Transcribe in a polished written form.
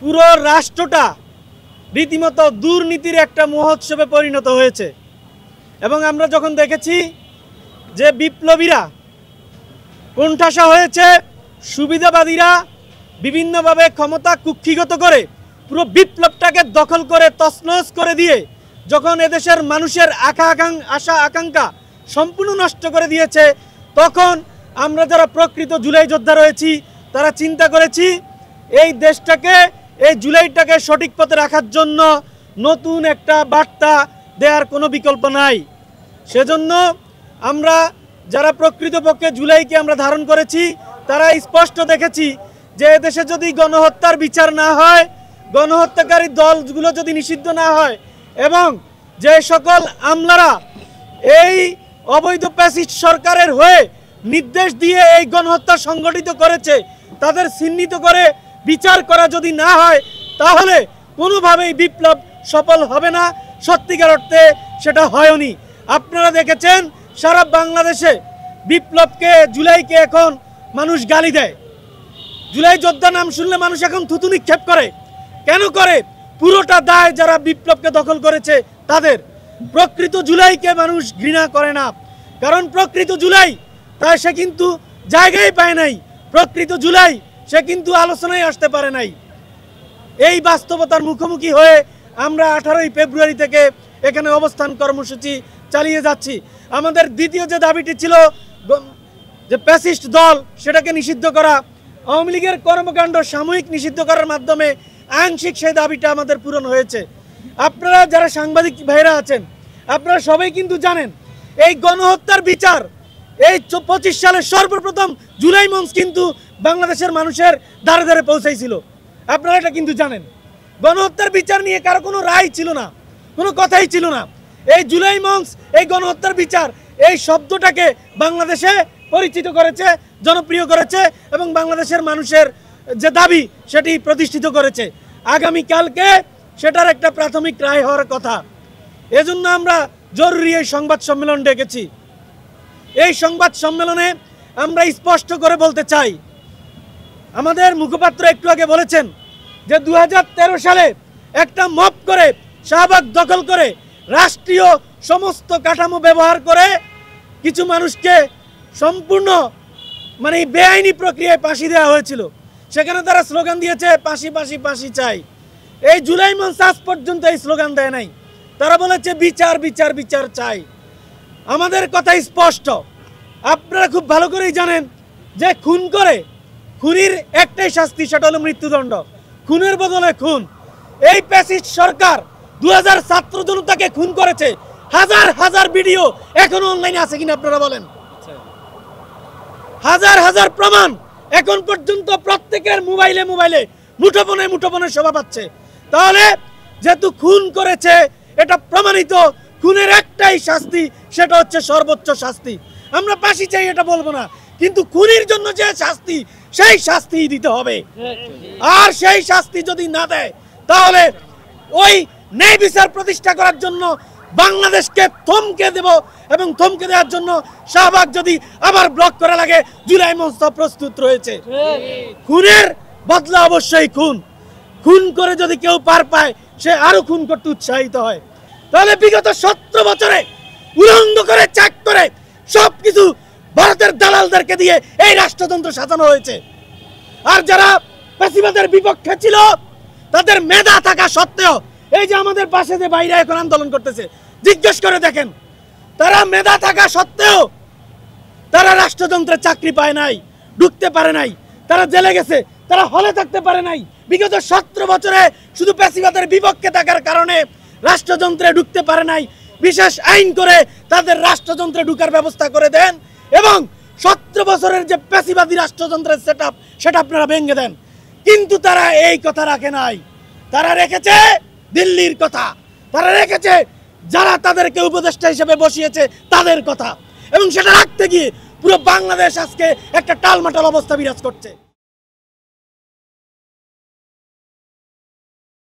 পুরো রাষ্ট্রটা রীতিমতো দুর্নীতির একটা মহোৎসবে পরিণত হয়েছে। এবং আমরা যখন দেখেছি যে বিপ্লবীরা কোণঠাসা হয়েছে, সুবিধাবাদীরা বিভিন্নভাবে ক্ষমতা কুক্ষিগত করে পুরো বিপ্লবটাকে দখল করে তছনছ করে দিয়ে যখন এদেশের মানুষের আশা আকাঙ্ক্ষা সম্পূর্ণ নষ্ট করে দিয়েছে, তখন আমরা যারা প্রকৃত জুলাই যোদ্ধা রয়েছি তারা চিন্তা করেছি এই দেশটাকে, এই জুলাইটাকে সঠিক পথে রাখার জন্য নতুন একটা বার্তা দেওয়ার কোনো বিকল্প নাই। সেজন্য আমরা যারা প্রকৃতপক্ষে জুলাইকে আমরা ধারণ করেছি তারা স্পষ্ট দেখেছি যে এদেশে যদি গণহত্যার বিচার না হয়, গণহত্যাকারী দলগুলো যদি নিষিদ্ধ না হয় এবং যে সকল আমলারা এই অবৈধ ফ্যাসিস্ট সরকারের হয়ে নির্দেশ দিয়ে এই গণহত্যা সংগঠিত করেছে তাদের চিহ্নিত করে বিচার করা যদি না হয় তাহলে কোনোভাবেই বিপ্লব সফল হবে না। সত্যিকার অর্থে সেটা হয়নি। আপনারা দেখেছেন সারা বাংলাদেশে বিপ্লবকে, জুলাইকে এখন মানুষ গালি দেয়। জুলাই যোদ্ধা নাম শুনলে মানুষ এখন থুতু নিক্ষেপ করে। কেন করে? পুরোটা দায় যারা বিপ্লবকে দখল করেছে তাদের। প্রকৃত জুলাইকে মানুষ ঘৃণা করে না, কারণ প্রকৃত জুলাই তাই সে কিন্তু জায়গায় পায় নাই। প্রকৃত জুলাই সে কিন্তু আলোচনায় আসতে পারে নাই। এই বাস্তবতার মুখোমুখি হয়ে আমরা 18ই ফেব্রুয়ারি থেকে এখানে অবস্থান কর্মসূচি চালিয়ে যাচ্ছি। আমাদের দ্বিতীয় যে দাবিটি ছিল যে ফ্যাসিস্ট দল সেটাকে নিষিদ্ধ করা, আওয়ামী লীগের কর্মকাণ্ড সাময়িক নিষিদ্ধ করার মাধ্যমে আংশিক সেই দাবিটা আমাদের পূরণ হয়েছে। আপনারা যারা সাংবাদিক ভাইরা আছেন আপনারা সবাই কিন্তু জানেন এই গণহত্যার বিচার এই 25 সালে সর্বপ্রথম জুলাই মঞ্চ কিন্তু বাংলাদেশের মানুষের দ্বারে দ্বারে পৌঁছাইছিল। আপনারা এটা কিন্তু জানেন। গণহত্যার বিচার নিয়ে কারো কোনো রায় ছিল না, কোনো কথাই ছিল না। এই জুলাই মঞ্চ এই গণহত্যার বিচার এই শব্দটাকে বাংলাদেশে পরিচিত করেছে, জনপ্রিয় করেছে এবং বাংলাদেশের মানুষের যে দাবি সেটি প্রতিষ্ঠিত করেছে। আগামীকালকে সেটার একটা প্রাথমিক রায় হওয়ার কথা। এজন্য আমরা জরুরি এই সংবাদ সম্মেলন ডেকেছি। এই সংবাদ সম্মেলনে আমরা স্পষ্ট করে বলতে চাই, আমাদের মুখপাত্র একটু আগে বলেছেন যে 2013 সালে একটা মব করে শাহবাগ দখল করে রাষ্ট্রীয় সমস্ত কাঠামো ব্যবহার করে কিছু মানুষকে সম্পূর্ণ বেআইনি প্রক্রিয়ায় ফাঁসি দেওয়া হয়েছিল। সেখানে তারা স্লোগান দিয়েছে ফাঁসি ফাঁসি ফাঁসি চাই। এই জুলাই মঞ্চ আজ পর্যন্ত এই স্লোগান দেয় নাই। তারা বলেছে বিচার বিচার বিচার চাই। আমাদের কথা স্পষ্ট, আপনারা খুব ভালো করেই জানেন যে খুন করে খুনির একটাই শাস্তি, সেটা হলো মৃত্যুদণ্ড। খুনের বদলে খুন। এই ফ্যাসিস্ট সরকার 2000 ছাত্র জনতাকে খুন করেছে। হাজার হাজার ভিডিও এখনো অনলাইনে আছে কিনা আপনারা বলেন। হাজার হাজার প্রমাণ এখন পর্যন্ত প্রত্যেকের মোবাইলে মোবাইলে মুঠোফোনে মুঠোফোনে শোভা পাচ্ছে। তাহলে যেহেতু খুন করেছে এটা প্রমাণিত, খুনের একটাই শাস্তি, সেটা হচ্ছে সর্বোচ্চ শাস্তি। আমরা ফাঁসি চাই এটা বলবো না, কিন্তু খুনির জন্য যে শাস্তি সেই শাস্তি দিতে হবে। আর সেই শাস্তি যদি না দেয় তাহলে ওই ন্যায় বিচার প্রতিষ্ঠা করার জন্য বাংলাদেশকে থমকে দেব এবং থমকে দেওয়ার জন্য শাহবাগ যদি আবার ব্লক করা লাগে জুলাই মঞ্চ প্রস্তুত রয়েছে। খুনের বদলা অবশ্যই খুন। খুন করে যদি কেউ পার পায় সে আরো খুন করতে উৎসাহিত হয়। তাহলে বিগত 17 বছরে উলঙ্গ করে চেক করে সবকিছু ভারতের দালালদেরকে দিয়ে এই রাষ্ট্রযন্ত্র সাজানো হয়েছে। আর যারা ফ্যাসিবাদের বিপক্ষে ছিল তাদের মেধা থাকা সত্ত্বেও, এই যে আমাদের পাশে যে বাইরে এখন আন্দোলন করতেছে, জিজ্ঞেস করে দেখেন, তারা মেধা থাকা সত্ত্বেও তারা রাষ্ট্রযন্ত্রে চাকরি পায় নাই, ঢুকতে পারে নাই, তারা জেলে গেছে, তারা হলে থাকতে পারে নাই। বিগত 17 বছরে শুধু ফ্যাসিবাদের বিপক্ষে থাকার কারণে রাষ্ট্রযন্ত্রে ঢুকতে পারে নাই। বিশেষ আইন করে তাদের রাষ্ট্রযন্ত্রে ঢুকার ব্যবস্থা করে দেন এবং 17 বছরের যে ফ্যাসিবাদী রাষ্ট্রযন্ত্রের সেটআপ সেটা আপনারা ভেঙে দেন। কিন্তু তারা এই কথা রাখে নাই। তারা রেখেছে দিল্লির কথা, তারা রেখেছে যারা তাদেরকে উপদেষ্টা হিসেবে বসিয়েছে তাদের কথা, এবং সেটা রাখতে গিয়ে পুরো বাংলাদেশ আজকে একটা টালমাটাল অবস্থা বিরাজ করছে।